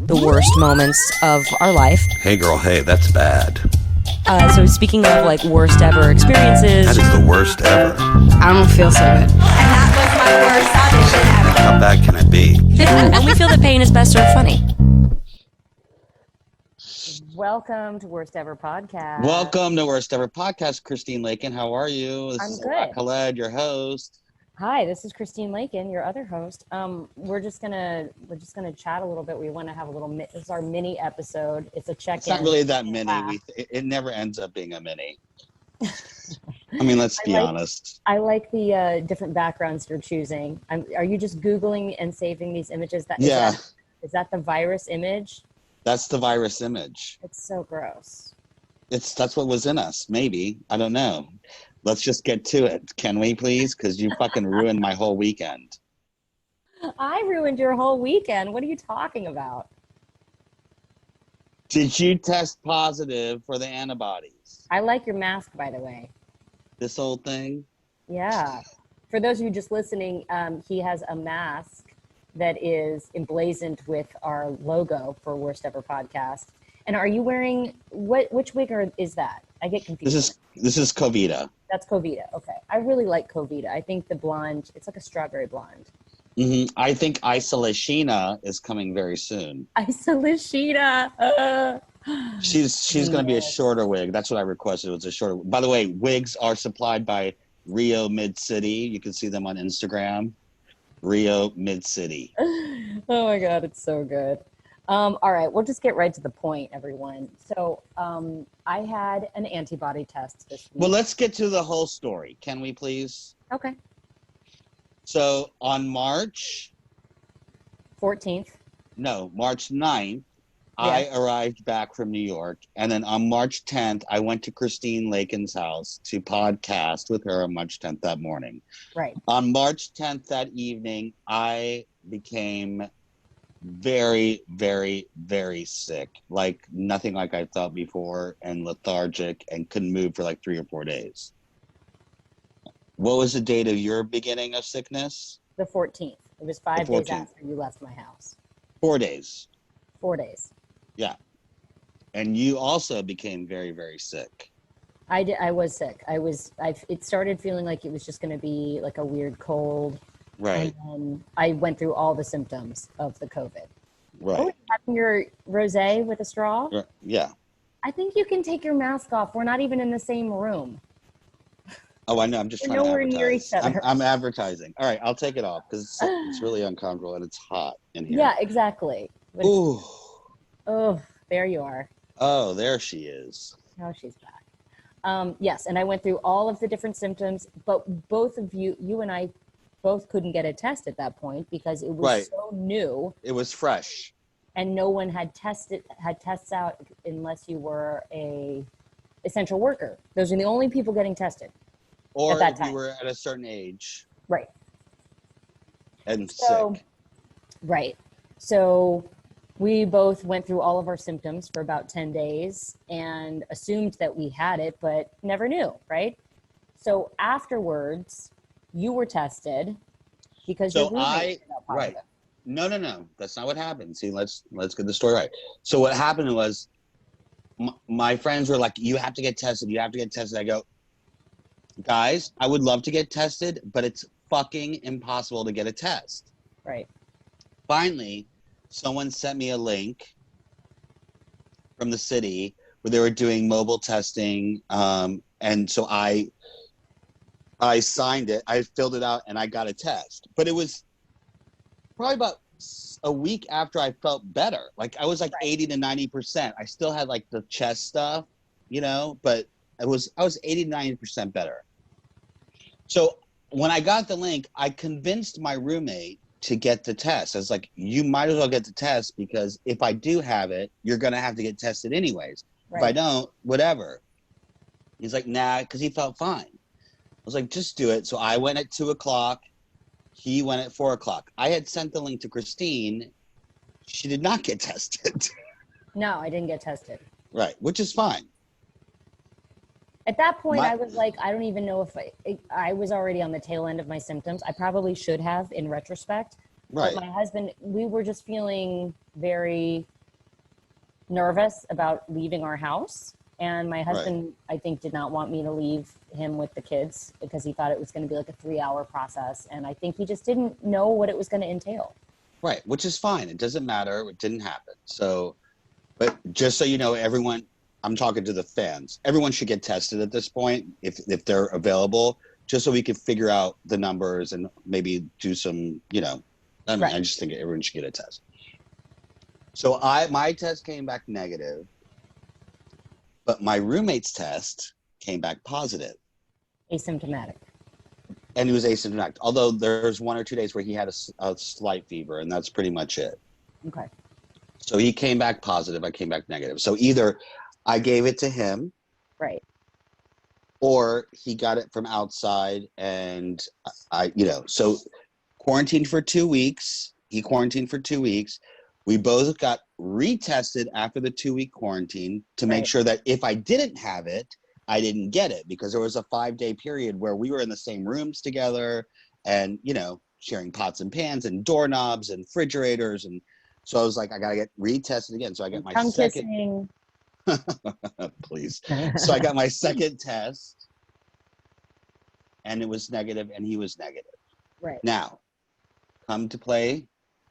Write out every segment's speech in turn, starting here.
the worst moments of our life. Hey girl, hey, that's bad. So speaking of like worst ever experiences. That is the worst ever. I don't feel so good. And that was my worst audition ever. How bad can it be? And we feel that pain is best served funny. Welcome to Worst Ever Podcast. Welcome to Worst Ever Podcast, Christine Lakin. How are you? This is good. Khaled, your host. Hi, this is Christine Lakin, your other host. We're just gonna chat a little bit. We want to have a little. This is our mini episode. It's a check-in. It's not really that mini. It never ends up being a mini. I mean, let's be honest. I like the different backgrounds you're choosing. Are you just Googling and saving these images? Is that the virus image? That's the virus image. It's so gross. That's what was in us. Maybe. I don't know. Let's just get to it. Can we please? Because you fucking ruined my whole weekend. I ruined your whole weekend. What are you talking about? Did you test positive for the antibodies? I like your mask, by the way. This old thing? Yeah. For those of you just listening, he has a mask that is emblazoned with our logo for Worst Ever Podcast. And are you wearing which wig is that? I get confused. This is Covita. That's Covita. Okay. I really like Covita. I think the blonde, it's like a strawberry blonde. Mm-hmm. I think Isolashina is coming very soon. Isolashina. She's going to be a shorter wig. That's what I requested. It was a shorter. By the way, wigs are supplied by Rio Mid City. You can see them on Instagram. Rio Mid City. Oh my God, it's so good. All right, we'll just get right to the point, everyone. So I had an antibody test this week. Well, let's get to the whole story. Can we please? Okay. So on March 14th. No, March 9th, Yeah. I arrived back from New York. And then on March 10th, I went to Christine Lakin's house to podcast with her on March 10th that morning. Right. On March 10th that evening, I became very, very, very sick. Like nothing like I felt before, and lethargic, and couldn't move for like 3 or 4 days. What was the date of your beginning of sickness? The 14th. It was 5 days after you left my house. 4 days. 4 days. Yeah. And you also became very, very sick. I was sick. It started feeling like it was just going to be like a weird cold. Right. And then I went through all the symptoms of the COVID. Right. Oh, having your rosé with a straw? Yeah. I think you can take your mask off. We're not even in the same room. Oh, I know. I'm just trying to nowhere advertise. near each other. I'm advertising. All right, I'll take it off because it's really uncomfortable and it's hot in here. Yeah, exactly. Ooh. Oh, there you are. Oh, there she is. Oh, she's back. Yes, and I went through all of the different symptoms, but both of you and I both couldn't get a test at that point because it was so new. It was fresh. And no one had tests out unless you were a essential worker. Those are the only people getting tested. Or at that if time. you were at a certain age. Right. And sick. Right. So we both went through all of our symptoms for about 10 days and assumed that we had it, but never knew, right? So afterwards, you were tested because your roommate got positive. Right. No. That's not what happened. See, let's get the story right. So what happened was my friends were like, you have to get tested. You have to get tested. I go, guys, I would love to get tested, but it's fucking impossible to get a test. Right. Finally, someone sent me a link from the city where they were doing mobile testing. And so I signed it, I filled it out, and I got a test. But it was probably about a week after I felt better. Like I was like 80 to 90%. I still had like the chest stuff, but I was 80 to 90% better. So when I got the link, I convinced my roommate to get the test. I was like, you might as well get the test because if I do have it, you're going to have to get tested anyways. Right. If I don't, whatever. He's like, nah, because he felt fine. I was like, just do it. So I went at 2:00. He went at 4:00. I had sent the link to Christine. She did not get tested. No, I didn't get tested. Right, which is fine. At that point, I was like, I don't even know if I was already on the tail end of my symptoms. I probably should have in retrospect, Right. But my husband, we were just feeling very nervous about leaving our house. And my husband, I think, did not want me to leave him with the kids because he thought it was going to be like a 3-hour process. And I think he just didn't know what it was going to entail. Right. Which is fine. It doesn't matter. It didn't happen. So, but just so you know, everyone, I'm talking to the fans, everyone should get tested at this point if they're available, just so we can figure out the numbers and maybe do some, I don't know, I just think everyone should get a test. So my test came back negative, but my roommate's test came back positive. Asymptomatic. And he was asymptomatic, although there's 1 or 2 days where he had a slight fever, and that's pretty much it. Okay. So he came back positive, I came back negative. So either I gave it to him, right, or he got it from outside, and so quarantined for 2 weeks. He quarantined for 2 weeks. We both got retested after the 2-week quarantine to make sure that if I didn't have it, I didn't get it, because there was a 5-day period where we were in the same rooms together and, sharing pots and pans and doorknobs and refrigerators. And so I was like, I got to get retested again. So I got my second. Please. So I got my second test, and it was negative, and he was negative. Right. Now, come to play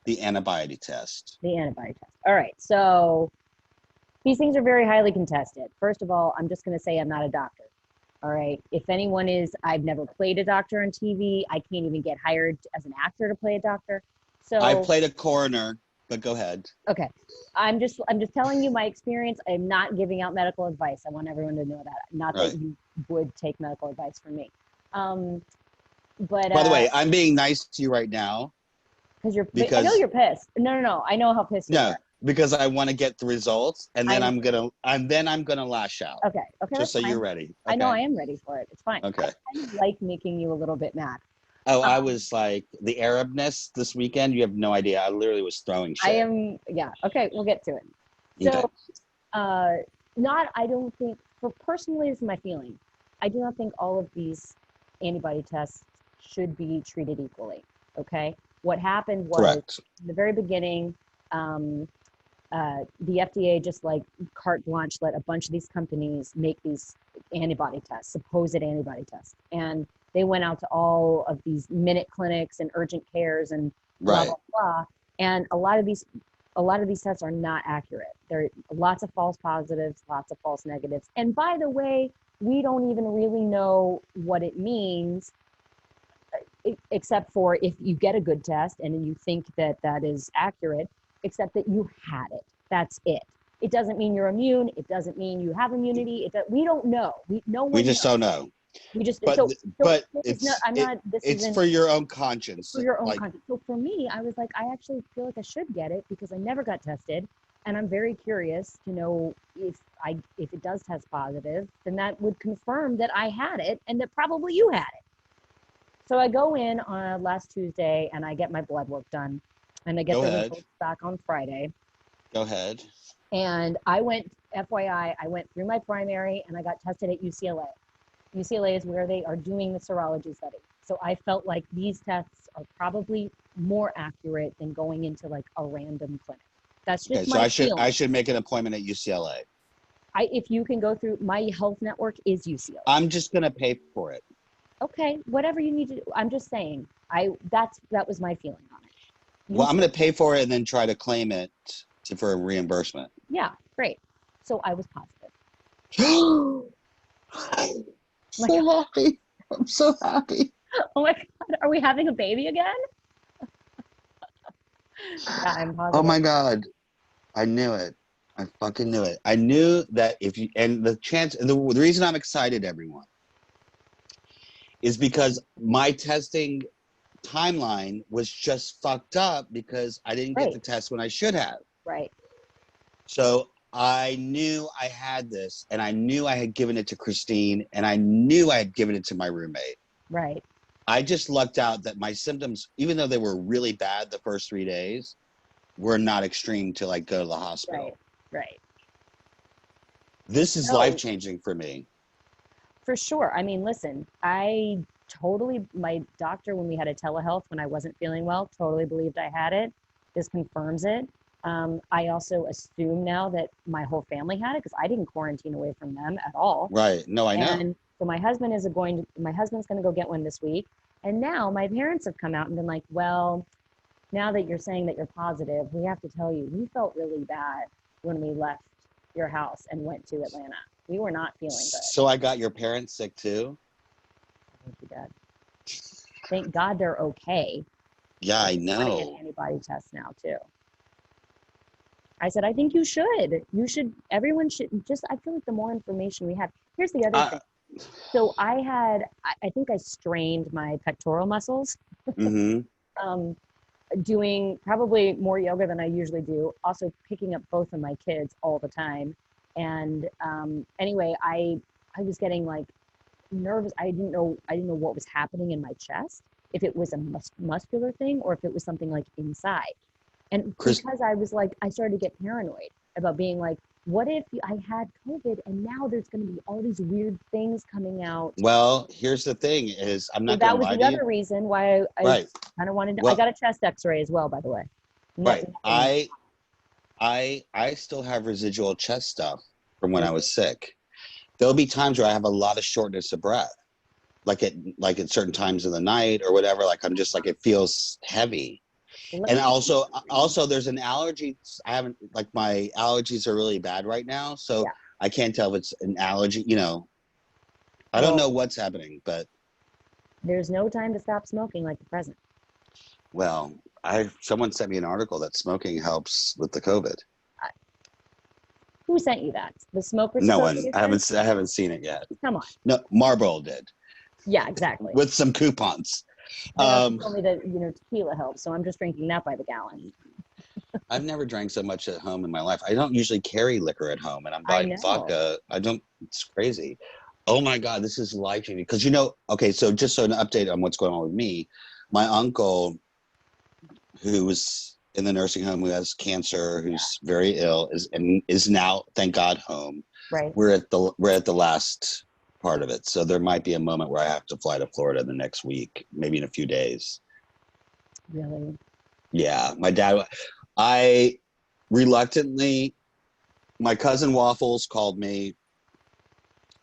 the antibody test. The antibody test. All right. So these things are very highly contested. First of all, I'm just going to say I'm not a doctor. All right. If anyone is, I've never played a doctor on TV. I can't even get hired as an actor to play a doctor. So I played a coroner, but go ahead. Okay. I'm just telling you my experience. I'm not giving out medical advice. I want everyone to know that. Not that you would take medical advice from me. But by the way, I'm being nice to you right now. Because I know you're pissed. No. I know how pissed you are. Because I want to get the results, and then I'm gonna lash out. Okay. Just so you're ready. Okay? I know I am ready for it. It's fine. Okay. I kind of like making you a little bit mad. Oh, I was like the Arabness this weekend. You have no idea. I literally was throwing shit. Yeah. Okay, we'll get to it. So, I don't think, personally, this is my feeling. I do not think all of these antibody tests should be treated equally. Okay. What happened was in the very beginning, the FDA just like carte blanche let a bunch of these companies make these antibody tests, supposed antibody tests. And they went out to all of these minute clinics and urgent cares and blah, blah, blah. And a lot of these tests are not accurate. There are lots of false positives, lots of false negatives. And by the way, we don't even really know what it means, except for if you get a good test and you think that that is accurate, except that you had it. That's it. It doesn't mean you're immune. It doesn't mean you have immunity. We don't know. We just don't know. We just but it's for your own conscience. For your own conscience. So for me, I was like, I actually feel like I should get it because I never got tested, and I'm very curious to know if it does test positive, then that would confirm that I had it and that probably you had it. So I go in on last Tuesday and I get my blood work done, and I get the results back on Friday. Go ahead. And I went, FYI, I went through my primary and I got tested at UCLA. UCLA is where they are doing the serology study. So I felt like these tests are probably more accurate than going into like a random clinic. That's just my feeling. I should make an appointment at UCLA. If you can go through, my health network is UCLA. I'm just going to pay for it. Okay, whatever you need to do. I'm just saying, that was my feeling on it. Well, I'm going to pay for it and then try to claim it for a reimbursement. Yeah, great. So I was positive. So happy. I'm so happy. Oh my God, are we having a baby again? Yeah, I'm positive. Oh my God. I knew it. I fucking knew it. I knew that the reason I'm excited, everyone, is because my testing timeline was just fucked up because I didn't get the test when I should have. Right. So I knew I had this, and I knew I had given it to Christine, and I knew I had given it to my roommate. Right. I just lucked out that my symptoms, even though they were really bad the first 3 days, were not extreme to like go to the hospital. Right. This is life-changing for me. For sure. I mean, listen, I my doctor, when we had a telehealth, when I wasn't feeling well, totally believed I had it. This confirms it. I also assume now that my whole family had it because I didn't quarantine away from them at all. Right. No, I know. And so my husband's going to go get one this week. And now my parents have come out and been like, well, now that you're saying that you're positive, we have to tell you, we felt really bad when we left your house and went to Atlanta. We were not feeling good. So I got your parents sick too? Thank you, Dad. Thank God they're okay. Yeah, I I want to know. get antibody tests now too. I said, I think you should. Everyone should just, I feel like the more information we have. Here's the other thing. So I think I strained my pectoral muscles. Mm-hmm. Doing probably more yoga than I usually do. Also picking up both of my kids all the time. And anyway, I was getting like nervous. I didn't know what was happening in my chest, if it was a muscular thing or if it was something like inside. And because I was like, I started to get paranoid about being like, what if I had COVID and now there's going to be all these weird things coming out? Well, here's the thing is, I'm not that going to lie was to the you. other reason why I kind of wanted to, I got a chest x-ray as well, by the way. Right. I still have residual chest stuff from when I was sick. There'll be times where I have a lot of shortness of breath, like at certain times of the night or whatever. Like I'm just like, it feels heavy. And also there's an allergy. My allergies are really bad right now. So yeah. I can't tell if it's an allergy, I don't know what's happening, but. There's no time to stop smoking like the present. Well, someone sent me an article that smoking helps with the COVID. Who sent you that? The smokers? No one. I haven't seen it yet. Come on. No, Marlboro did. Yeah, exactly. With some coupons. Told me that tequila helps, so I'm just drinking that by the gallon. I've never drank so much at home in my life. I don't usually carry liquor at home, and I'm buying vodka. It's crazy. Oh my God, this is life-changing. Because okay, so just so an update on what's going on with me, my uncle, who was in the nursing home, who has cancer, who's very ill, is now, thank God, home. Right. We're at the last part of it, so there might be a moment where I have to fly to Florida the next week, maybe in a few days. Really? Yeah. My dad. I reluctantly. My cousin Waffles called me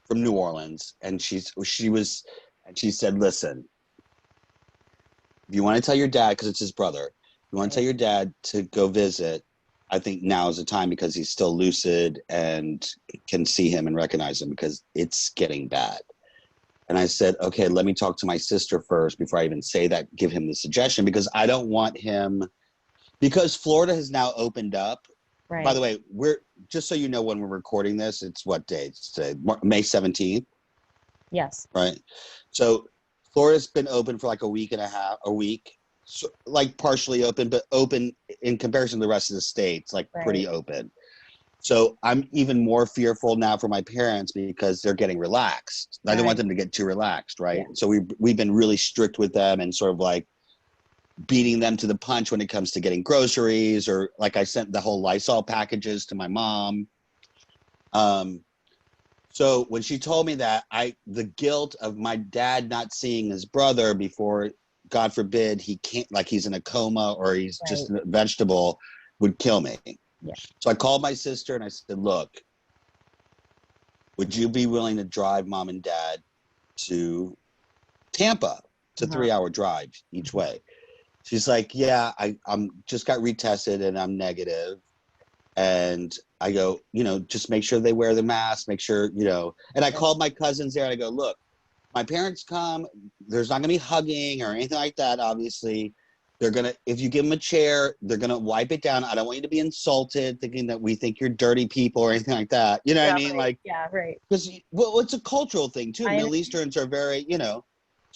from New Orleans, and she said, "Listen, if you want to tell your dad, because it's his brother, you want to tell your dad to go visit. I think now is the time because he's still lucid and can see him and recognize him because it's getting bad." And I said, okay, let me talk to my sister first before I even say that, give him the suggestion, because I don't want him, because Florida has now opened up. Right. By the way, just so you know, when we're recording this, it's what day? It's today, May 17th. Yes. Right. So Florida's been open for like a week. So, like partially open, but open in comparison to the rest of the states, like pretty open. So I'm even more fearful now for my parents because they're getting relaxed. I don't want them to get too relaxed, right? Yeah. So we've been really strict with them and sort of like beating them to the punch when it comes to getting groceries, or like I sent the whole Lysol packages to my mom. So when she told me that, the guilt of my dad not seeing his brother before, God forbid, he can't, like he's in a coma or he's just a vegetable, would kill me. Yeah. So I called my sister and I said, look, would you be willing to drive mom and dad to Tampa? It's a 3-hour drive each way. She's like, yeah, I'm just got retested and I'm negative. And I go, just make sure they wear the mask, make sure, and I called my cousins there and I go, look, my parents come, there's not gonna be hugging or anything like that, obviously. If you give them a chair, they're gonna wipe it down. I don't want you to be insulted, thinking that we think you're dirty people or anything like that. You know what I mean? Right. Like, yeah, right. Because it's a cultural thing too. Middle Easterns are very, So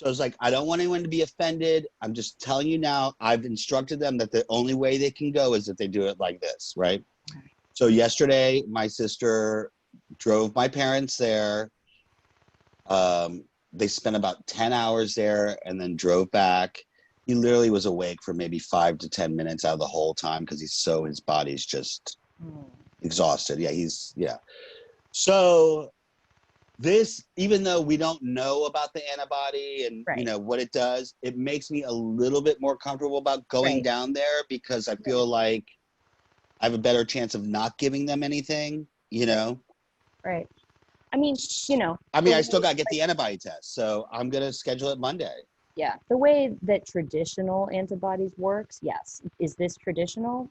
I was like, I don't want anyone to be offended. I'm just telling you now. I've instructed them that the only way they can go is if they do it like this, right? Okay. So yesterday, my sister drove my parents there. They spent about 10 hours there and then drove back. He literally was awake for maybe 5 to 10 minutes out of the whole time because his body's just exhausted. Yeah, So this, even though we don't know about the antibody and Right. you know what it does, it makes me a little bit more comfortable about going Right. down there because I feel like I have a better chance of not giving them anything, you know. Right. I mean, you know. I mean, I still got to get the antibody test, so I'm gonna schedule it Monday. Yeah, the way that traditional antibodies works, yes. Is this traditional?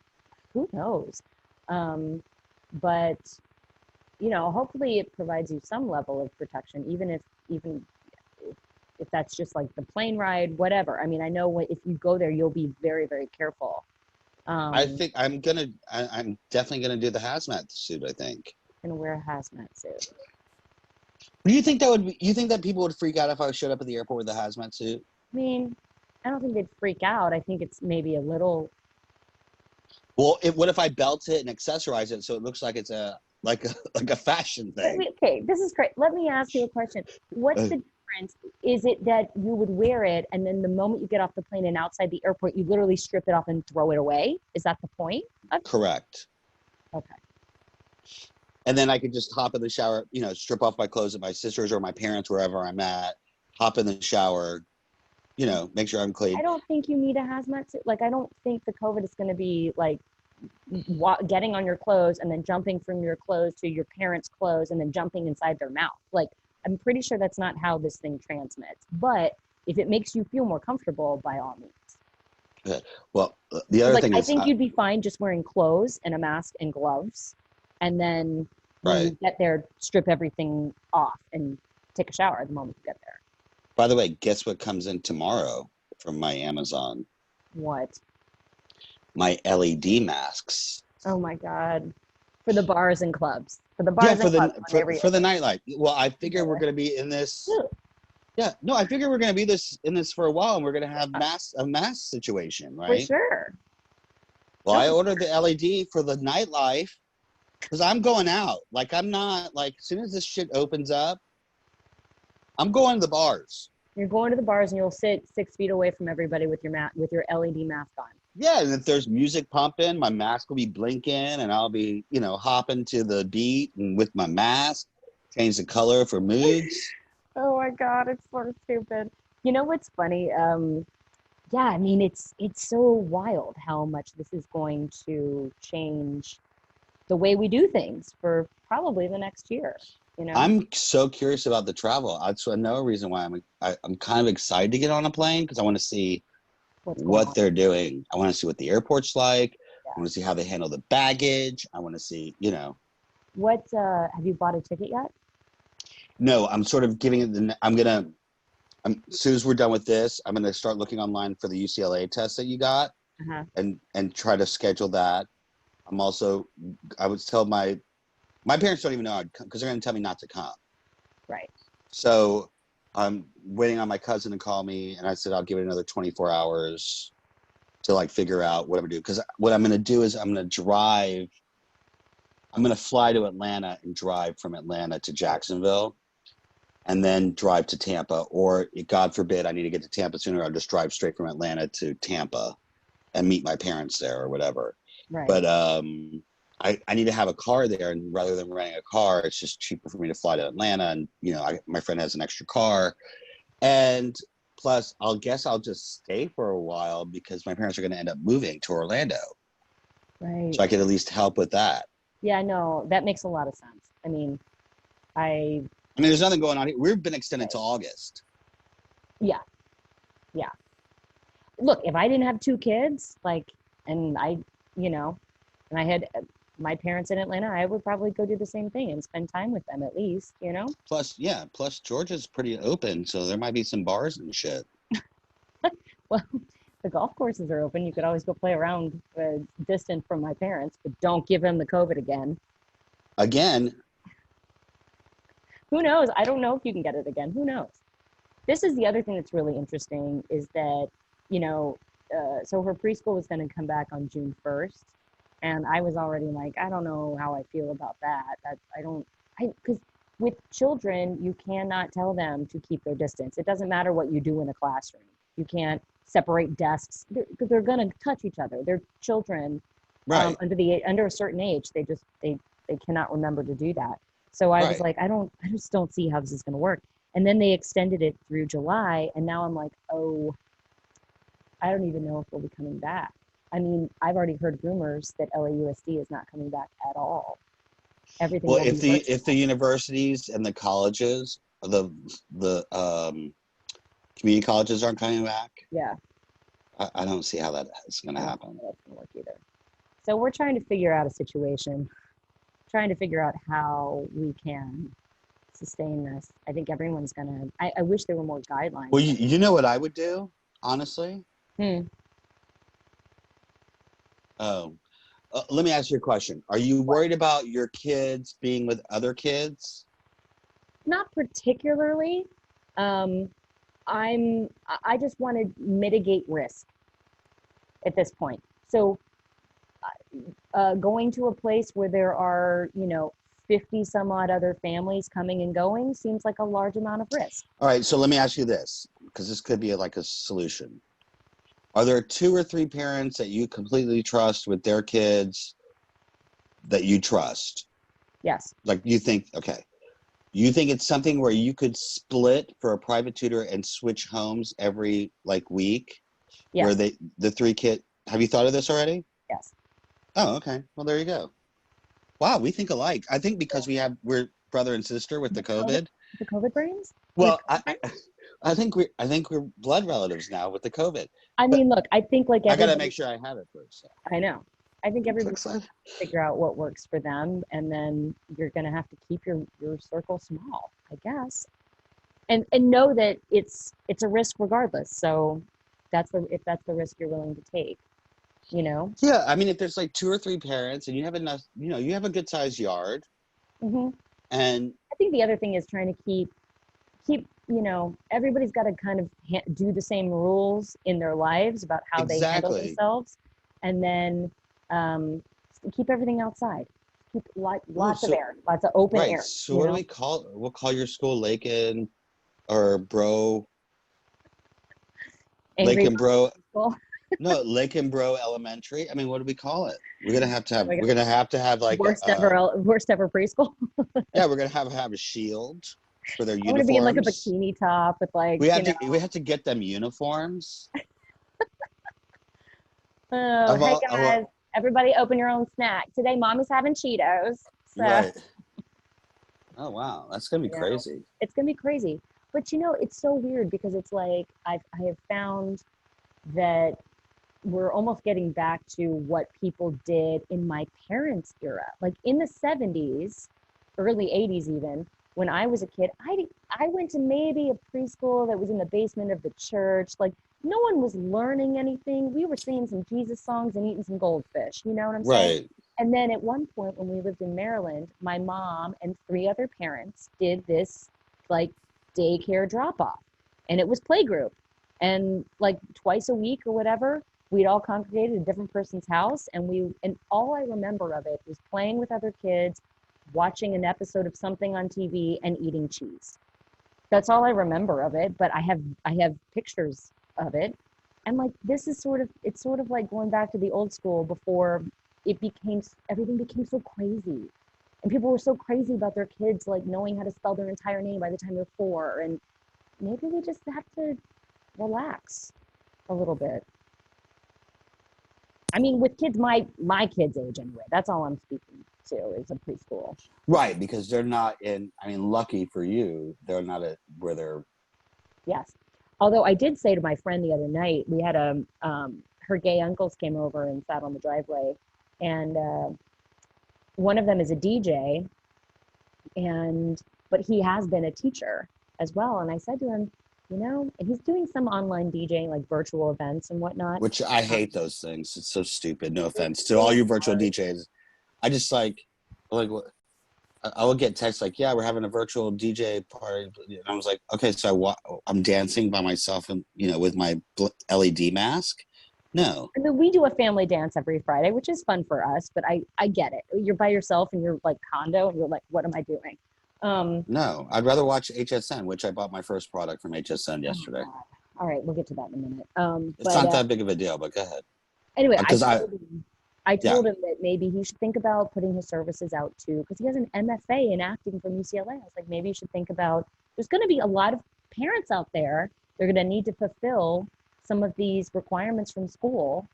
Who knows? But you know, hopefully it provides you some level of protection, even if that's just like the plane ride, whatever. I mean, I know if you go there, you'll be very, very careful. I think I'm definitely gonna do the hazmat suit. I think. Gonna wear a hazmat suit. Do you think that would be, you think that people would freak out if I showed up at the airport with a hazmat suit? I mean, I don't think they'd freak out. I think it's maybe a little. Well, what if I belt it and accessorize it so it looks like it's like a fashion thing? Okay, this is great. Let me ask you a question. What's the difference? Is it that you would wear it and then the moment you get off the plane and outside the airport, you literally strip it off and throw it away? Is that the point? Correct. Okay. And then I could just hop in the shower, you know, strip off my clothes at my sister's or my parents, wherever I'm at, hop in the shower, you know, make sure I'm clean. I don't think you need a hazmat suit. Like, I don't think the COVID is going to be like getting on your clothes and then jumping from your clothes to your parents' clothes and then jumping inside their mouth. Like, I'm pretty sure that's not how this thing transmits. But if it makes you feel more comfortable, by all means. Good. Well, the other thing I is, think you'd be fine just wearing clothes and a mask and gloves, and then when you get there, strip everything off and take a shower the moment you get there. By the way, guess what comes in tomorrow from my Amazon? What? My LED masks. Oh my God. For the bars and clubs. For the bars and clubs. For the nightlight. Well, I figure we're going to be in this. Yeah, no, I figure we're going to be in this for a while, and we're going to have a mask situation, right? For sure. Well, I ordered the LED for the nightlife because I'm going out. Like, I'm not, like, as soon as this shit opens up, I'm going to the bars. You're going to the bars and you'll sit 6 feet away from everybody with your LED mask on. Yeah, and if there's music pumping, my mask will be blinking, and I'll be, you know, hopping to the beat and with my mask, change the color for moods. Oh my God, it's so stupid. You know what's funny? Yeah, I mean, it's so wild how much this is going to change the way we do things for probably the next year. You know? I'm so curious about the travel. That's another reason why I'm kind of excited to get on a plane because I want to see what they're doing. I want to see what the airport's like. Yeah. I want to see how they handle the baggage. I want to see, you know. What have you bought a ticket yet? No, I'm sort of giving it as soon as we're done with this, I'm gonna start looking online for the UCLA test that you got, and try to schedule that. I would tell my parents don't even know because they're gonna tell me not to come. Right. So I'm waiting on my cousin to call me, and I said I'll give it another 24 hours to like figure out what I'm gonna do. Because what I'm gonna do is I'm gonna fly to Atlanta and drive from Atlanta to Jacksonville, and then drive to Tampa. Or God forbid I need to get to Tampa sooner, I'll just drive straight from Atlanta to Tampa and meet my parents there or whatever. Right. But I need to have a car there, and rather than renting a car, it's just cheaper for me to fly to Atlanta. And you know, my friend has an extra car, and plus, I'll just stay for a while because my parents are going to end up moving to Orlando. Right. So I could at least help with that. Yeah, no, that makes a lot of sense. I mean, there's nothing going on here. We've been extended to August. Yeah. Yeah. Look, if I didn't have 2 kids, and I had my parents in Atlanta, I would probably go do the same thing and spend time with them at least, you know? Plus Georgia's pretty open, so there might be some bars and shit. Well, the golf courses are open. You could always go play around distant from my parents, but don't give them the COVID again. Again? Who knows? I don't know if you can get it again. Who knows? This is the other thing that's really interesting is that, you know, so her preschool was going to come back on June 1st. And I was already like, I don't know how I feel about that. Because with children, you cannot tell them to keep their distance. It doesn't matter what you do in a classroom. You can't separate desks because they're going to touch each other. They're children. Right. Under a certain age, they cannot remember to do that. So I was Right. like, I just don't see how this is going to work. And then they extended it through July, and now I'm like, oh, I don't even know if we'll be coming back. I mean, I've already heard rumors that LAUSD is not coming back at all. Everything Well, will be if the universities and the colleges, the community colleges aren't coming back, yeah, I don't see how that is going to I don't happen. think that's going to work either. So we're trying to figure out a situation, trying to figure out how we can sustain this. I think everyone's going to, I wish there were more guidelines. Well, you know what I would do, honestly? Hmm. Oh, let me ask you a question. Are you worried about your kids being with other kids? Not particularly. I just want to mitigate risk at this point. So going to a place where there are, 50 some odd other families coming and going seems like a large amount of risk. All right, so let me ask you this, because this could be like a solution. Are there 2 or 3 parents that you completely trust with their kids that you trust? Yes. Like you think it's something where you could split for a private tutor and switch homes every week? Yes. Where the 3 kids, have you thought of this already? Yes. Oh, okay. Well, there you go. Wow, we think alike. I think because we're brother and sister with the COVID. The COVID brains? Well, I think we're blood relatives now with the COVID. I mean, look, I think I got to make sure I have it first. So. I know. I think everybody So excited. figure out what works for them, and then you're going to have to keep your circle small, I guess, and know that it's a risk regardless. So if that's the risk you're willing to take, Yeah, I mean, if there's 2 or 3 parents and you have enough, you have a good sized yard, Mm-hmm. and I think the other thing is trying to keep everybody's got to kind of do the same rules in their lives about how they handle themselves, and then keep everything outside. Keep lots of air, lots of open air. So what do we call? We'll call your school Lakin or Bro. Lakin Bro. No, Lakin Bro Elementary. I mean, what do we call it? We're gonna have to have. We're gonna have to have worst ever preschool. Yeah, we're gonna have a shield for their uniforms. I want to be in a bikini top with we have to get them uniforms. Oh, hey guys, everybody open your own snack. Today mommy's having Cheetos. So. Right. Oh wow, that's gonna be crazy. It's gonna be crazy. But it's so weird because it's like I have found that we're almost getting back to what people did in my parents' era. Like in the 70s, early 80s even, when I was a kid, I went to maybe a preschool that was in the basement of the church. Like no one was learning anything. We were singing some Jesus songs and eating some goldfish. You know what I'm saying? Right. And then at one point when we lived in Maryland, my mom and 3 other parents did this daycare drop off, and it was playgroup. And twice a week or whatever, we'd all congregate at a different person's house, and all I remember of it was playing with other kids, watching an episode of something on TV, and eating cheese. That's all I remember of it, but I have pictures of it. And this is it's sort of like going back to the old school before everything became so crazy. And people were so crazy about their kids knowing how to spell their entire name by the time they're 4. And maybe we just have to relax a little bit. I mean, with kids my kids' age anyway, that's all I'm speaking to is a preschool. Right, because they're not lucky for you, they're not where they're. Yes. Although I did say to my friend the other night, we had her gay uncles came over and sat on the driveway, and one of them is a DJ, but he has been a teacher as well. And I said to him, and he's doing some online DJing, virtual events and whatnot. Which I hate those things. It's so stupid. No offense to all you virtual DJs. I just I will get texts yeah, we're having a virtual DJ party. And I was like, okay, so I'm dancing by myself and, with my LED mask. No. And then we do a family dance every Friday, which is fun for us, but I get it. You're by yourself in your condo and you're like, what am I doing? No, I'd rather watch HSN, which I bought my first product from HSN yesterday. Oh, all right, we'll get to that in a minute. It's not that big of a deal, but go ahead. Anyway, Because I told him that maybe he should think about putting his services out too, because he has an MFA in acting from UCLA. I was like, maybe you should think about, there's going to be a lot of parents out there. They're going to need to fulfill some of these requirements from school.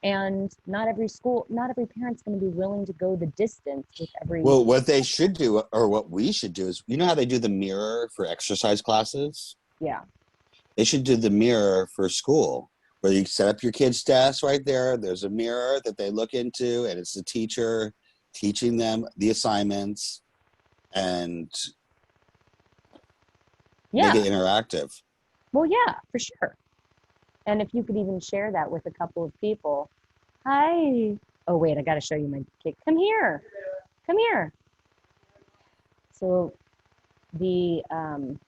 And not every parent's going to be willing to go the distance with every. Well, what they should do, or what we should do, is, you know how they do the mirror for exercise classes? Yeah. They should do the mirror for school, where you set up your kid's desk right there. There's a mirror that they look into, and it's the teacher teaching them the assignments and make it interactive. Well, yeah, for sure. And if you could even share that with a couple of people. Hi. Oh, wait, I got to show you my kid. Come here. Come here. So the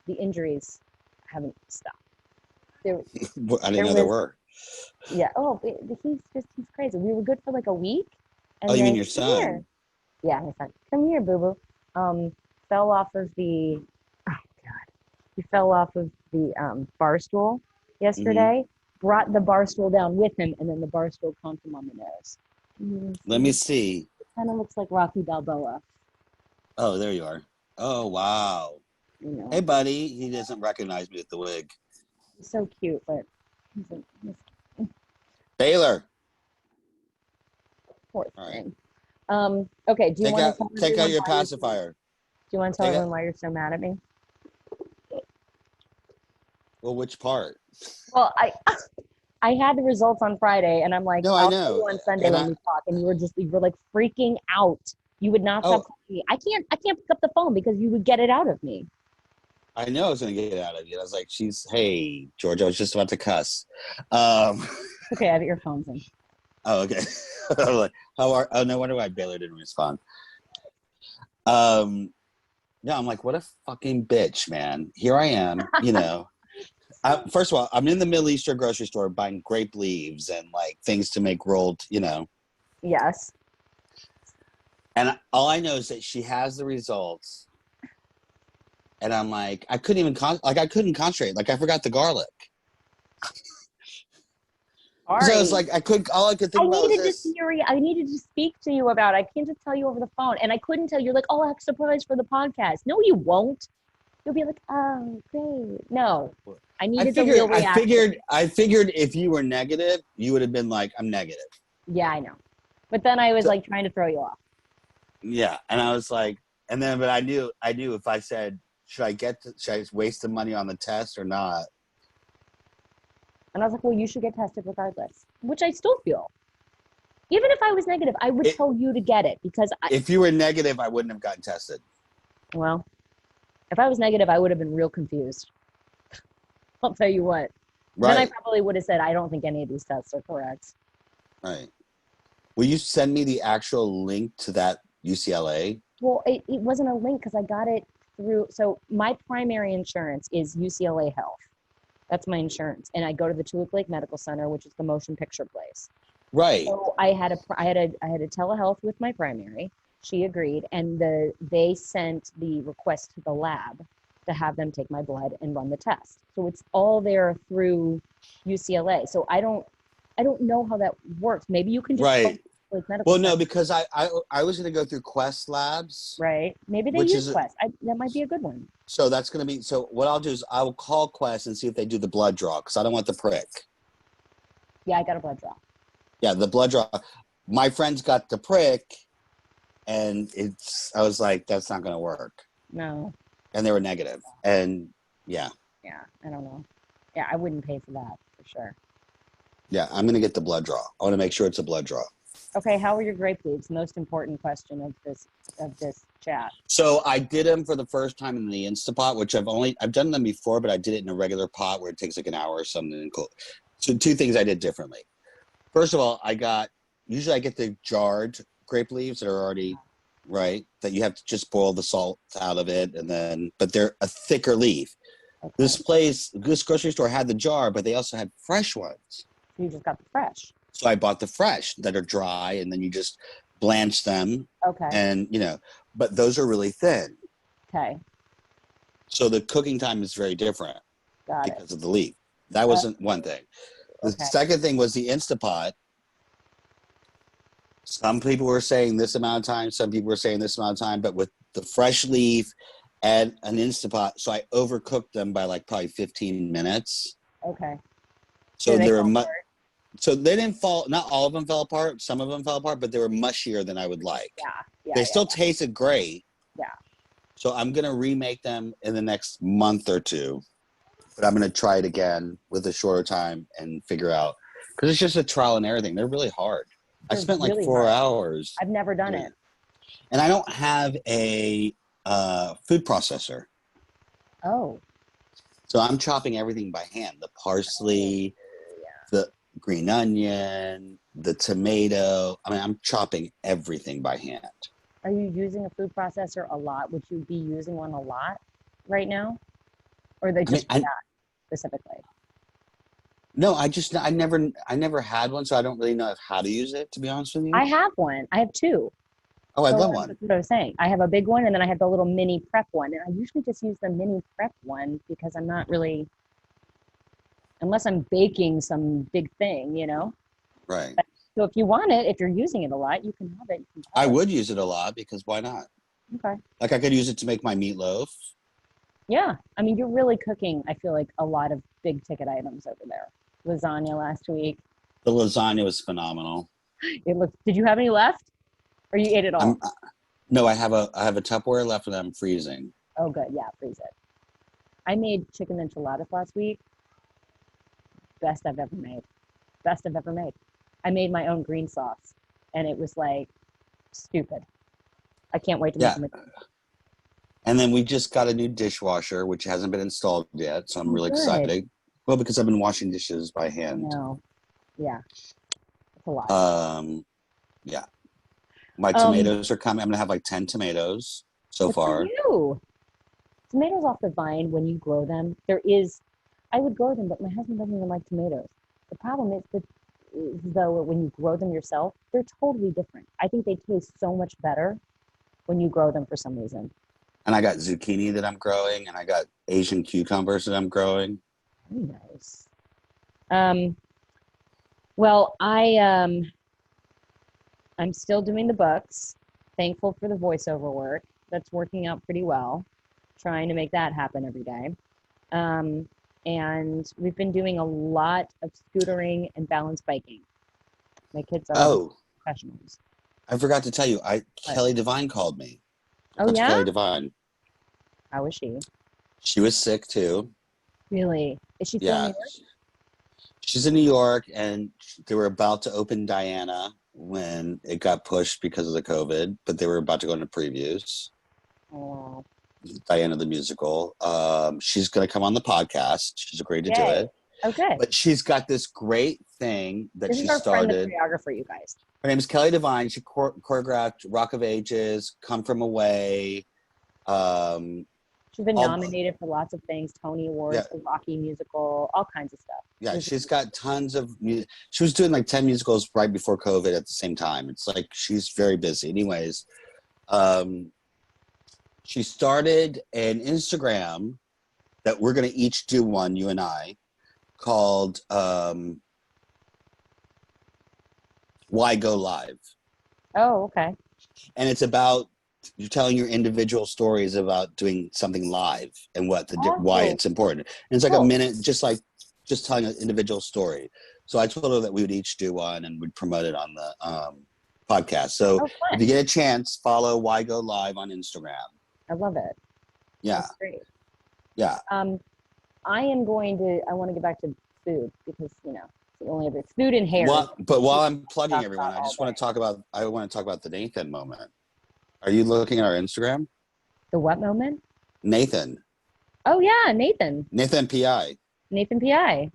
injuries haven't stopped. I didn't know there were. Yeah. Oh, he's crazy. We were good for like a week. And you mean your son? Yeah, my son. Come here, boo-boo. Fell off of the, oh God. He fell off of the bar stool yesterday. Brought the bar stool down with him, and then the bar stool conked him on the nose. Let me see. It kind of looks like Rocky Balboa. Oh, there you are. Oh, wow. You know. Hey, buddy. He doesn't recognize me with the wig. He's so cute, but Baylor. Poor thing. Right. Okay. Do you want to take out your pacifier? Do you want to tell everyone why you're so mad at me? Well, which part? Well, I had the results on Friday, and I'm like, no, I know. See you on Sunday when we talk, and you were like freaking out. You would not stop calling me. I can't pick up the phone because you would get it out of me. I know I was gonna get it out of you. I was like, hey, George, I was just about to cuss. Okay, I have earphones in. Oh, okay. I'm like, no wonder why Baylor didn't respond. Yeah, I'm like, what a fucking bitch, man. Here I am, you know. First of all, I'm in the Middle Eastern grocery store buying grape leaves and like things to make rolled, you know. Yes. And all I know is that she has the results. And I'm like, I couldn't concentrate. Like, I forgot the garlic. Sorry. So I was like, all I could think about was this. I needed to speak to you about it. I can't just tell you over the phone. And I couldn't tell you. You're like, oh, I have a surprise for the podcast. No, you won't. You'll be like, oh, great. No. I needed the real reaction. I figured if you were negative, you would have been like, I'm negative. Yeah, I know. But then I was like trying to throw you off. Yeah. And I was like, but I knew if I said, should I waste the money on the test or not? And I was like, well, you should get tested regardless, which I still feel. Even if I was negative, I would tell you to get it because if you were negative, I wouldn't have gotten tested. Well, if I was negative, I would have been real confused. I'll tell you what. Right. Then I probably would have said, I don't think any of these tests are correct. Right. Will you send me the actual link to that UCLA? Well, it wasn't a link because I got it through. So my primary insurance is UCLA Health. That's my insurance. And I go to the Tulip Lake Medical Center, which is the motion picture place. Right. So I had a telehealth with my primary. She agreed. And they sent the request to the lab to have them take my blood and run the test. So it's all there through UCLA. So I don't know how that works. Maybe you can just right. Like medical. Well, no, because I was going to go through Quest Labs. Right. Maybe they use Quest. That might be a good one. So that's going to be. So what I'll do is I will call Quest and see if they do the blood draw because I don't want the prick. Yeah, I got a blood draw. Yeah, the blood draw. My friends got the prick, and I was like, that's not going to work. No. And they were negative. And yeah. Yeah, I don't know. Yeah, I wouldn't pay for that for sure. Yeah, I'm going to get the blood draw. I want to make sure it's a blood draw. Okay, how are your grape leaves? Most important question of this chat. So I did them for the first time in the Instapot, which I've done them before, but I did it in a regular pot where it takes like an hour or something. Cool. So two things I did differently. First of all, usually I get the jarred grape leaves that are already right, that you have to just boil the salt out of it, but they're a thicker leaf. Okay. This grocery store had the jar, but they also had fresh ones. You just got the fresh. So I bought the fresh that are dry, and then you just blanch them. Okay. And, but those are really thin. Okay. So the cooking time is very different because of the leaf. That wasn't one thing. The second thing was the Instapot. Some people were saying this amount of time. Some people were saying this amount of time. But with the fresh leaf and an Instant Pot, so I overcooked them by like probably 15 minutes. Okay. So Did they they were fall apart? so they didn't fall. Not all of them fell apart. Some of them fell apart, but they were mushier than I would like. Yeah. They still tasted great. Yeah. So I'm gonna remake them in the next month or two. But I'm gonna try it again with a shorter time and figure out, because it's just a trial and error thing. They're really hard. I They're spent like really 4 hard. hours. I've never done it. And I don't have a food processor. Oh. So I'm chopping everything by hand. The parsley, the green onion, the tomato. I mean, I'm chopping everything by hand. Are you using a food processor a lot? Would you be using one a lot right now? Or they just for that specifically? No, I never had one, so I don't really know how to use it, to be honest with you. I have one. I have two. Oh, I'd So love one. that's what I was saying. I have a big one, and then I have the little mini prep one. And I usually just use the mini prep one because I'm not really, unless I'm baking some big thing, you know? Right. So if you want it, if you're using it a lot, you can have it. I would use it a lot, because why not? Okay. Like, I could use it to make my meatloaf. Yeah. I mean, you're really cooking, I feel like, a lot of big ticket items over there. Lasagna last week. The lasagna was phenomenal. Did you have any left? Or you ate it all? No, I have a Tupperware left that I'm freezing. Oh, good. Yeah, freeze it. I made chicken enchiladas last week. Best I've ever made. Best I've ever made. I made my own green sauce, and it was like stupid. I can't wait to make it. And then we just got a new dishwasher, which hasn't been installed yet, so I'm really good. excited. Well, because I've been washing dishes by hand. No. Yeah. It's a lot. Yeah. My tomatoes are coming. I'm gonna have like 10 tomatoes so far. You. Tomatoes off the vine, when you grow them, I would grow them, but my husband doesn't even like tomatoes. The problem is that though when you grow them yourself, they're totally different. I think they taste so much better when you grow them for some reason. And I got zucchini that I'm growing, and I got Asian cucumbers that I'm growing. Very nice. Well, I'm still doing the books. Thankful for the voiceover work. That's working out pretty well. Trying to make that happen every day. And we've been doing a lot of scootering and balance biking. My kids are professionals. I forgot to tell you, Kelly Devine called me. Oh, yeah? Kelly Devine. How was she? She was sick too. Really? Is she still in New York? She's in New York, and they were about to open Diana when it got pushed because of the COVID, but they were about to go into previews. Oh. Diana the musical. She's going to come on the podcast. She's agreed to do it. Oh, good. But she's got this great thing that she started. This is our friend, the choreographer, you guys. Her name is Kelly Devine. She choreographed Rock of Ages, Come From Away. She's been nominated for lots of things, Tony Awards, the Rocky musical, all kinds of stuff. Yeah, she's got tons of music. She was doing like 10 musicals right before COVID at the same time. It's like she's very busy. Anyways, she started an Instagram that we're going to each do one, you and I, called Why Go Live. Oh, okay. And it's about you're telling your individual stories about doing something live and why it's important. And it's like a minute, just telling an individual story. So I told her that we would each do one and we'd promote it on the podcast. So if you get a chance, follow Why Go Live on Instagram. I love it. Yeah. That's great. Yeah. I want to get back to food because, we only have food and hair. But while I'm plugging everyone, I want to talk about the Nathan moment. Are you looking at our Instagram? The what moment? Nathan. Oh yeah, Nathan. Nathan P.I. Nathan P.I.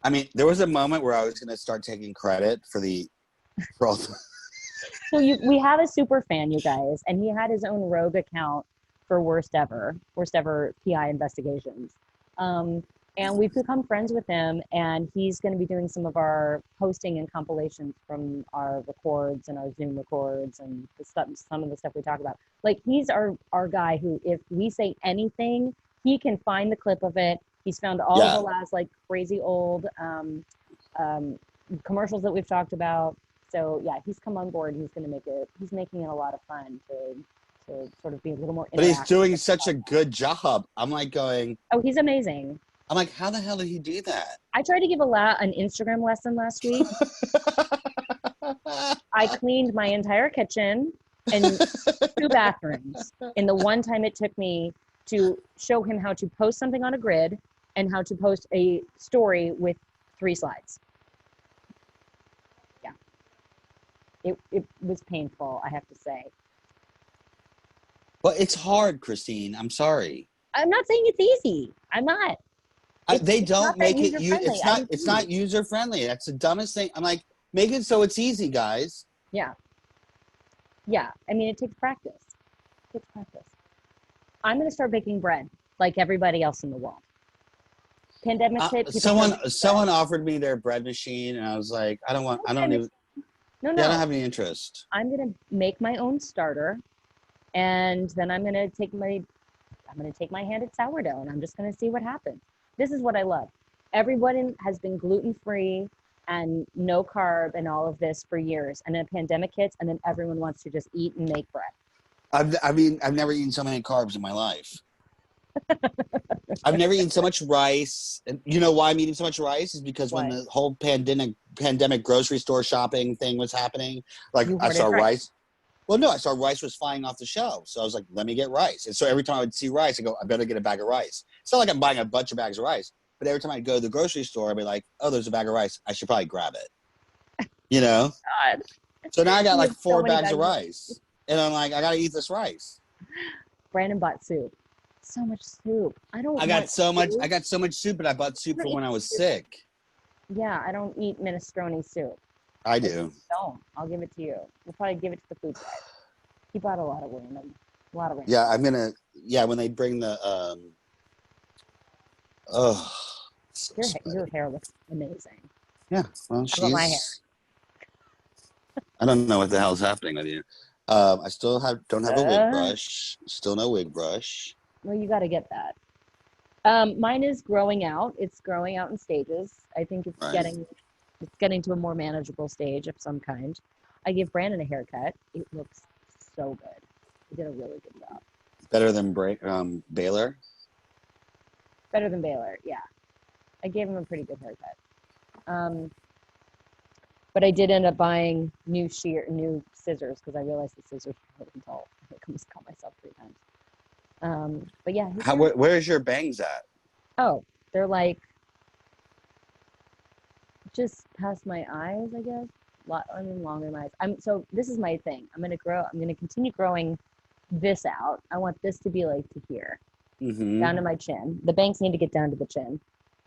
I mean, there was a moment where I was going to start taking credit for all the So we have a super fan, you guys, and he had his own rogue account for worst ever PI investigations. And we've become friends with him, and he's going to be doing some of our posting and compilations from our records and our Zoom records and some of the stuff we talk about. Like, he's our guy who, if we say anything, he can find the clip of it. He's found all of the last, like, crazy old commercials that we've talked about, So yeah, he's come on board. He's making it a lot of fun to sort of be a little more interactive. But he's doing such a good job. I'm like going, oh, he's amazing. I'm like, how the hell did he do that? I tried to give an Instagram lesson last week. I cleaned my entire kitchen and 2 bathrooms in the one time it took me to show him how to post something on a grid and how to post a story with 3 slides. Yeah. It was painful, I have to say. Well, it's hard, Christine. I'm sorry. I'm not saying it's easy. I'm not. They don't make it. It's not user user friendly. That's the dumbest thing. I'm like, make it so it's easy, guys. Yeah. Yeah. I mean, it takes practice. I'm going to start baking bread like everybody else in the world. Pandemic hit. Someone offered me their bread machine, and I was like, I don't have any interest. I'm going to make my own starter, and then I'm going to take my hand at sourdough, and I'm just going to see what happens. This is what I love. Everyone has been gluten-free and no carb and all of this for years. And then a pandemic hits, and then everyone wants to just eat and make bread. I've never eaten so many carbs in my life. I've never eaten so much rice. And you know why I'm eating so much rice? Is because when the whole pandemic grocery store shopping thing was happening, like I saw rice. Well, no, I saw rice was flying off the shelves. So I was like, let me get rice. And so every time I would see rice, I go, I better get a bag of rice. It's not like I'm buying a bunch of bags of rice, but every time I go to the grocery store, I'd be like, oh, there's a bag of rice. I should probably grab it. You know? God. So now I got like 4 bags of rice. And I'm like, I got to eat this rice. Brandon bought soup. So much soup. I got so much soup, but I bought soup for when I was sick. Yeah, I don't eat minestrone soup. I do. Don't. I'll give it to you. We'll probably give it to the food guy. He bought a lot of random. Yeah, when they bring the your hair looks amazing. Yeah, well, How about my hair? I don't know what the hell's happening with you. I still don't have a wig brush. Still no wig brush. Well, you got to get that. Mine is growing out. It's growing out in stages. I think it's getting to a more manageable stage of some kind. I give Brandon a haircut. It looks so good. He did a really good job. Better than Baylor? Better than Baylor, yeah. I gave him a pretty good haircut. But I did end up buying new scissors because I realized the scissors were really dull. I almost cut myself 3 times. But yeah. Where's your bangs at? Oh, they're like just past my eyes, I guess. Longer than my eyes. So this is my thing. I'm gonna continue growing this out. I want this to be like to here, down to my chin. The bangs need to get down to the chin,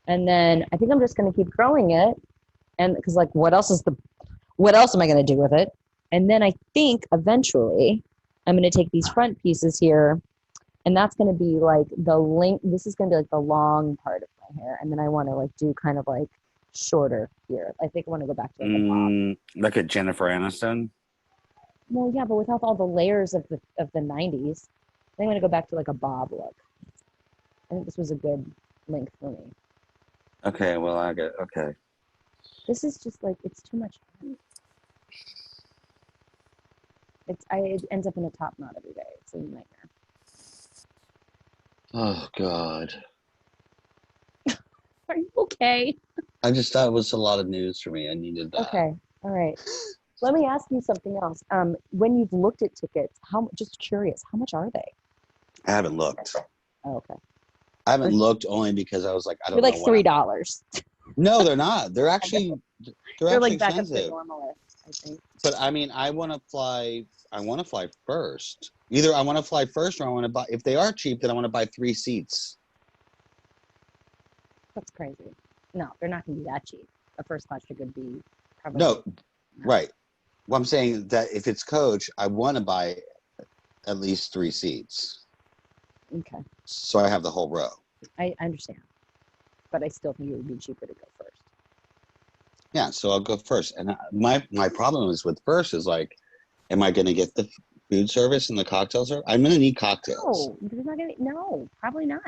and then I think I'm just gonna keep growing it, and because like what else am I gonna do with it? And then I think eventually I'm gonna take these front pieces here, and that's gonna be like the length. This is gonna be like the long part of my hair, and then I want to like do kind of like shorter here. I think I want to go back to like a bob. Like a Jennifer Aniston? Well, yeah, but without all the layers of the 90s. I think I'm going to go back to like a bob look. I think this was a good length for me. Okay, well, okay. This is just like, it's too much fun. It ends up in a top knot every day. It's a nightmare. Oh, God. Are you okay? I just thought it was a lot of news for me. I needed that. Okay. All right. Let me ask you something else. When you've looked at tickets, just curious, how much are they? I haven't looked. Oh, okay. I haven't looked only because I was like, I don't know. They're like $3. No, they're not. They're actually they're like back expensive. up to normal, I think. But I mean, I want to fly first. Either I want to fly first or I want to buy, if they are cheap, then I want to buy 3 seats. That's crazy. No, they're not going to be that cheap. A first class ticket would be probably. No, right. Well, I'm saying that if it's coach, I want to buy at least 3 seats. Okay. So I have the whole row. I understand. But I still think it would be cheaper to go first. Yeah, so I'll go first. And my problem is with first is like, am I going to get the food service and the cocktail service? I'm going to need cocktails. No, they're not going to. No, probably not.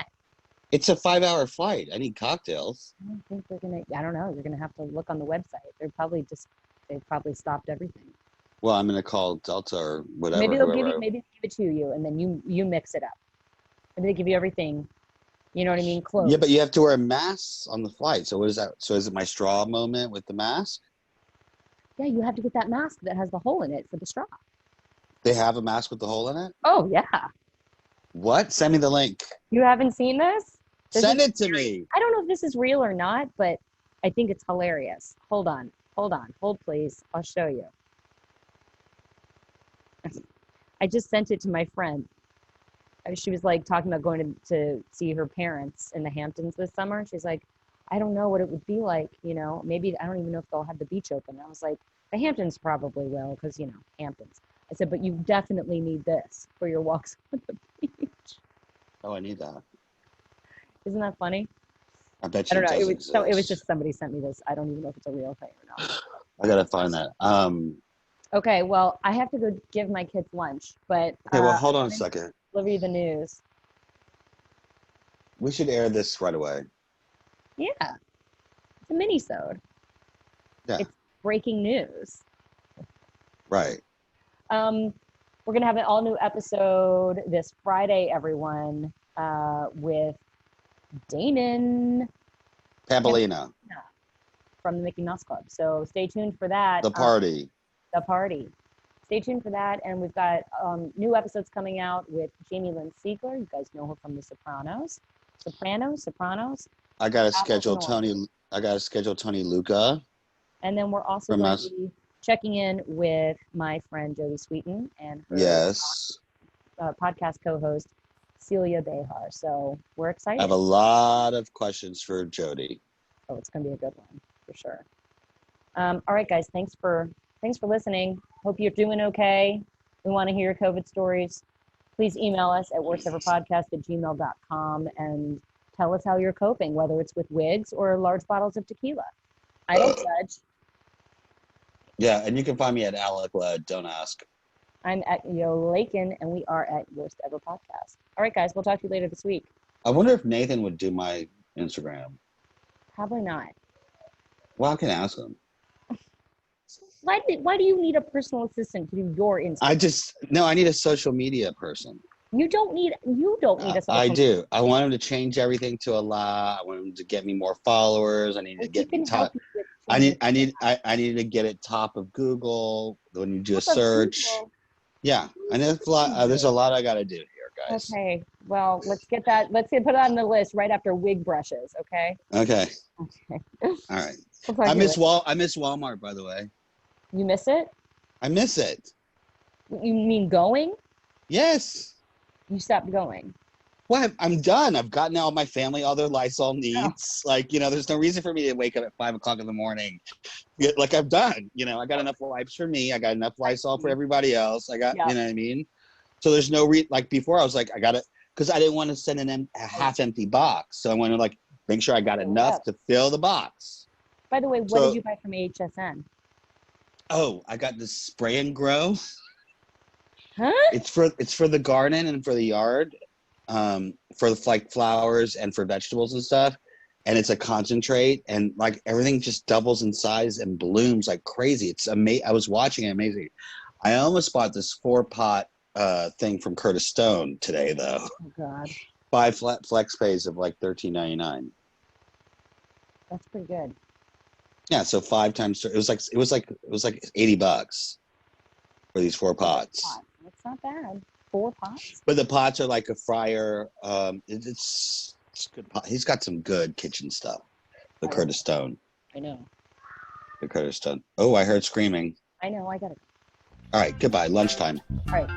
It's a 5-hour flight. I need cocktails. I don't think they're going to. I don't know. You're going to have to look on the website. They're probably just They probably stopped everything. Well, I'm gonna call Delta or whatever. Maybe they'll give whoever. you, maybe they'll give it to you, and then you mix it up. Maybe they give you everything. You know what I mean? Close. Yeah, but you have to wear masks on the flight. So what is that? So is it my straw moment with the mask? Yeah, you have to get that mask that has the hole in it for the straw. They have a mask with the hole in it? Oh yeah. What? Send me the link. You haven't seen this? Send it to me. I don't know if this is real or not, but I think it's hilarious. Hold on, hold please. I'll show you. I just sent it to my friend. She was like talking about going to see her parents in the Hamptons this summer. She's like, I don't know what it would be like, you know, maybe, I don't even know if they'll have the beach open. I was like, the Hamptons probably will, because, you know, Hamptons. I said, but you definitely need this for your walks on the beach. Oh, I need that. Isn't that funny? I bet I you don't know. it It was just somebody sent me this. I don't even know if it's a real thing or not. I gotta find that. Okay, well, I have to go give my kids lunch, but Okay, well, hold on a second. deliver you the news. We should air this right away. Yeah, it's a minisode. Yeah. It's breaking news. Right. We're gonna have an all new episode this Friday, everyone, with Damon Pampolina. from the Mickey Mouse Club. So stay tuned for that. The party. The party. Stay tuned for that, and we've got new episodes coming out with Jamie Lynn Siegler. You guys know her from The Sopranos. Sopranos. I gotta Apples schedule and Tony. I gotta schedule Tony Luca. And then we're also From going us. to be checking in with my friend Jody Sweeten and her Yes. podcast co-host Celia Behar. So we're excited. I have a lot of questions for Jody. Oh, it's going to be a good one for sure. All right, guys. Thanks for listening. Hope you're doing okay. We want to hear your COVID stories. Please email us at worsteverpodcast@gmail.com and tell us how you're coping, whether it's with wigs or large bottles of tequila. I don't judge. Yeah, and you can find me at Alec Led. Don't ask. I'm at Lakin, and we are at Worst Ever Podcast. All right, guys. We'll talk to you later this week. I wonder if Nathan would do my Instagram. Probably not. Well, I can ask him. Why do you need a personal assistant to do your Instagram? I need a social media person. You don't need a social I do. I want him to change everything to Allah. I want him to get me more followers. I need to get me top. I need to get it top of Google when you do a search. Yeah, I know there's a lot I got to do here, guys. Okay, well, let's put it on the list right after wig brushes. Okay. Okay. Okay. All right. We'll I miss Walmart, by the way. You miss it? I miss it. You mean going? Yes. You stopped going. Well, I'm done. I've gotten all my family, all their Lysol needs. Oh. Like, there's no reason for me to wake up at 5 o'clock in the morning. Like, I've done. I got enough wipes for me. I got enough Lysol for everybody else. I got, you know what I mean? So there's no like before I was like, I got it because I didn't want to send a half empty box. So I wanted to make sure I got enough to fill the box. By the way, what did you buy from HSN? Oh, I got this spray and grow. Huh? It's for the garden and for the yard, for flowers and for vegetables and stuff. And it's a concentrate, and everything just doubles in size and blooms like crazy. It's amazing. I was watching it, amazing. I almost bought this 4-pot thing from Curtis Stone today, though. Oh God. 5 flex pays of $13.99. That's pretty good. Yeah, so 5 times it was like $80 for these 4 pots. That's not bad. 4 pots. But the pots are like a fryer. It's good pot. He's got some good kitchen stuff. The Curtis Stone. I know. The Curtis Stone. Oh, I heard screaming. I know. I gotta. All right, goodbye. Lunchtime. All right.